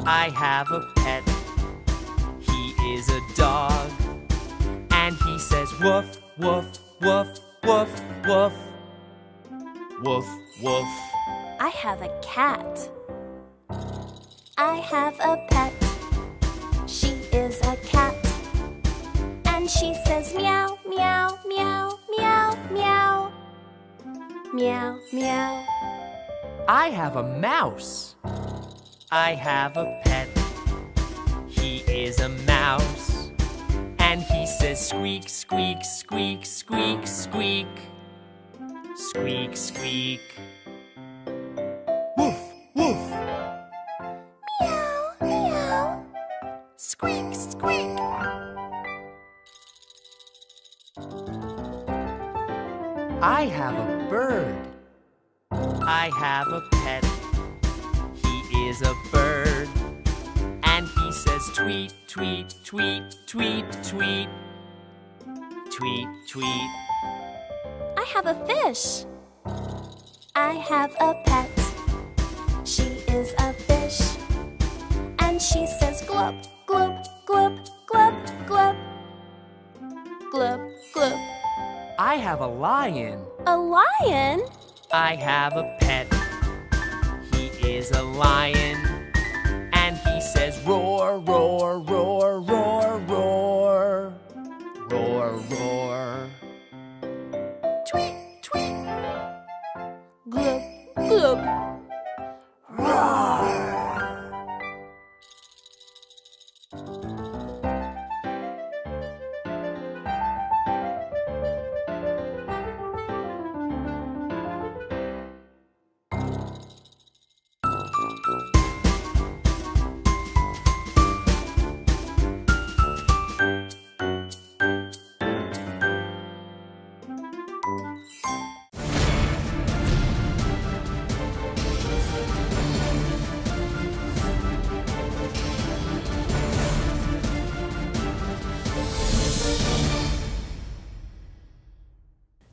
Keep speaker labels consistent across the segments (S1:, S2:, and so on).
S1: I have a pet. He is a dog. And he says woof, woof, woof, woof, woof. Woof, woof.
S2: I have a cat. I have a pet. She is a cat. And she says meow, meow, meow, meow, meow. Meow, meow.
S1: I have a mouse. I have a pet. He is a mouse. And he says squeak, squeak, squeak, squeak, squeak. Squeak, squeak. Woof, woof.
S2: Meow, meow.
S1: Squeak, squeak. I have a bird. I have a pet. He is a bird. And he says tweet, tweet, tweet, tweet, tweet. Tweet, tweet.
S2: I have a fish. I have a pet. She is a fish. And she says glub, glub, glub, glub, glub. Glub, glub.
S1: I have a lion.
S2: A lion?
S1: I have a pet. He is a lion. And he says roar, roar, roar, roar, roar. Roar, roar. Tweet, tweet.
S2: Glub, glub.
S1: Roar.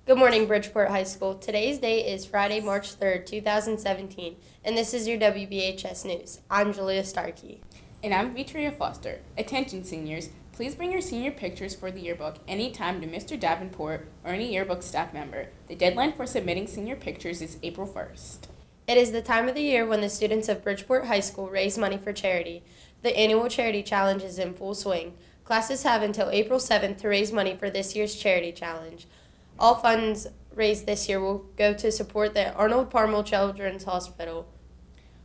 S3: Good morning, Bridgeport High School. Today's date is Friday, March 3rd, 2017, and this is your WBHS News. I'm Julia Starkey.
S4: And I'm Vitria Foster. Attention, seniors. Please bring your senior pictures for the yearbook anytime to Mr. Davenport or any yearbook staff member. The deadline for submitting senior pictures is April 1st.
S3: It is the time of the year when the students of Bridgeport High School raise money for charity. The annual charity challenge is in full swing. Classes have until April 7th to raise money for this year's charity challenge. All funds raised this year will go to support the Arnold Palmer Children's Hospital.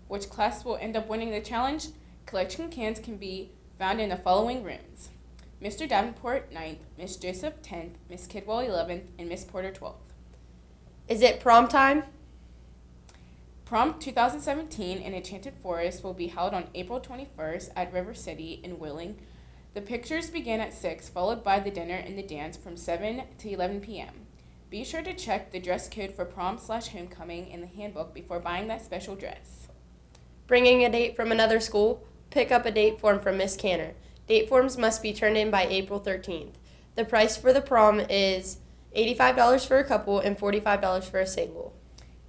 S4: Which class will end up winning the challenge? Collection cans can be found in the following rooms: Mr. Davenport 9th, Miss Joseph 10th, Miss Kidwell 11th, and Miss Porter 12th.
S3: Is it prom time?
S4: Prom 2017 in Enchanted Forest will be held on April 21st at River City in Wheeling. The pictures begin at 6, followed by the dinner and the dance from 7 to 11 p.m. Be sure to check the dress code for prom/homecoming in the handbook before buying that special dress.
S3: Bringing a date from another school? Pick up a date form from Miss Canner. Date forms must be turned in by April 13th. The price for the prom is $85 for a couple and $45 for a single.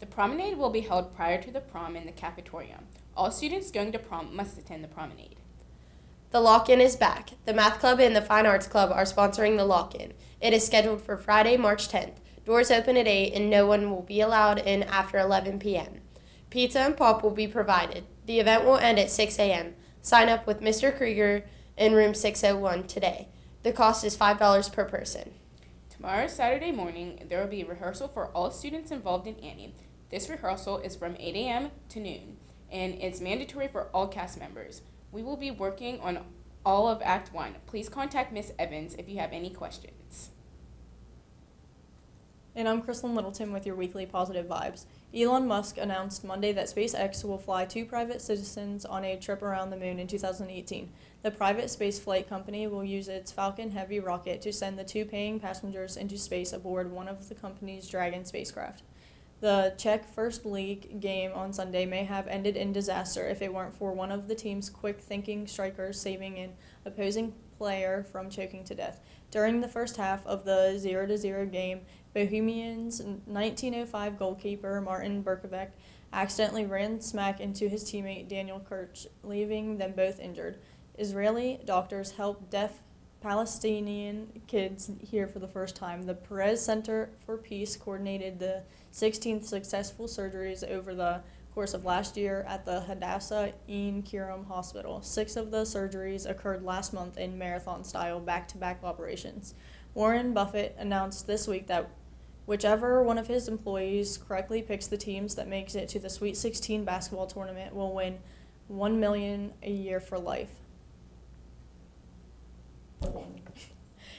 S4: The promenade will be held prior to the prom in the cafeteria. All students going to prom must attend the promenade.
S3: The lock-in is back. The Math Club and the Fine Arts Club are sponsoring the lock-in. It is scheduled for Friday, March 10th. Doors open at 8 and no one will be allowed in after 11 p.m. Pizza and pop will be provided. The event will end at 6 a.m. Sign up with Mr. Krieger in room 601 today. The cost is $5 per person.
S4: Tomorrow, Saturday morning, there will be a rehearsal for all students involved in Annie. This rehearsal is from 8 a.m. to noon, and it's mandatory for all cast members. We will be working on all of Act 1. Please contact Miss Evans if you have any questions.
S5: And I'm Kristen Littleton with your weekly Positive Vibes. Elon Musk announced Monday that SpaceX will fly 2 private citizens on a trip around the moon in 2018. The private spaceflight company will use its Falcon Heavy rocket to send the 2 paying passengers into space aboard one of the company's Dragon spacecraft. The Czech First League game on Sunday may have ended in disaster if it weren't for one of the team's quick-thinking strikers saving an opposing player from choking to death. During the first half of the 0-0 game, Bohemians' 1905 goalkeeper Martin Berkovic accidentally ran smack into his teammate Daniel Kirch, leaving them both injured. Israeli doctors helped deaf Palestinian kids hear for the first time. The Perez Center for Peace coordinated the 16th successful surgeries over the course of last year at the Hadassah Ein Kiram Hospital. 6 of the surgeries occurred last month in marathon-style back-to-back operations. Warren Buffett announced this week that whichever one of his employees correctly picks the teams that makes it to the Sweet 16 basketball tournament will win $1 million a year for life.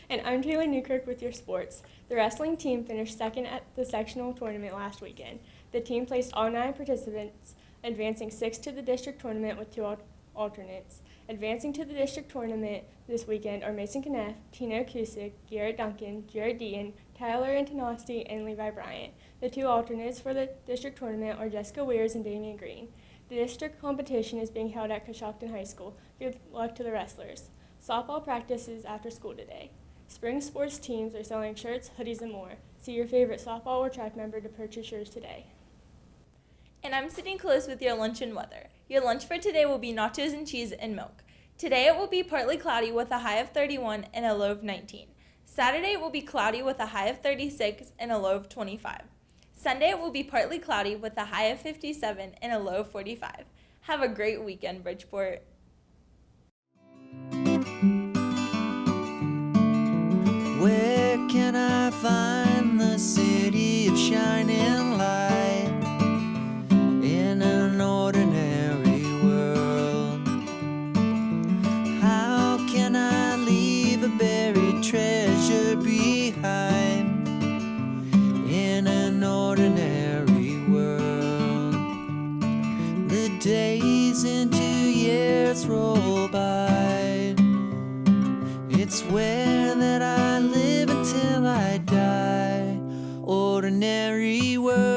S6: And I'm Taylor Newkirk with your sports. The wrestling team finished second at the sectional tournament last weekend. The team placed all 9 participants, advancing 6 to the district tournament with 2 alternates. Advancing to the district tournament this weekend are Mason Kneff, Tino Kusick, Garrett Duncan, Jared Deaton, Tyler Antonosti, and Levi Bryant. The 2 alternates for the district tournament are Jessica Weirs and Damian Green. The district competition is being held at Coshocton High School. Good luck to the wrestlers. Softball practice is after school today. Spring sports teams are selling shirts, hoodies, and more. See your favorite softball or track member to purchase yours today.
S7: And I'm sitting close with your lunch and weather. Your lunch for today will be nachos and cheese and milk. Today it will be partly cloudy with a high of 31 and a low of 19. Saturday it will be cloudy with a high of 36 and a low of 25. Sunday it will be partly cloudy with a high of 57 and a low of 45. Have a great weekend, Bridgeport.
S8: Where can I find the city of shining light in an ordinary world? How can I leave a buried treasure behind in an ordinary world? The days into years roll by. It's where that I live until I die. Ordinary world.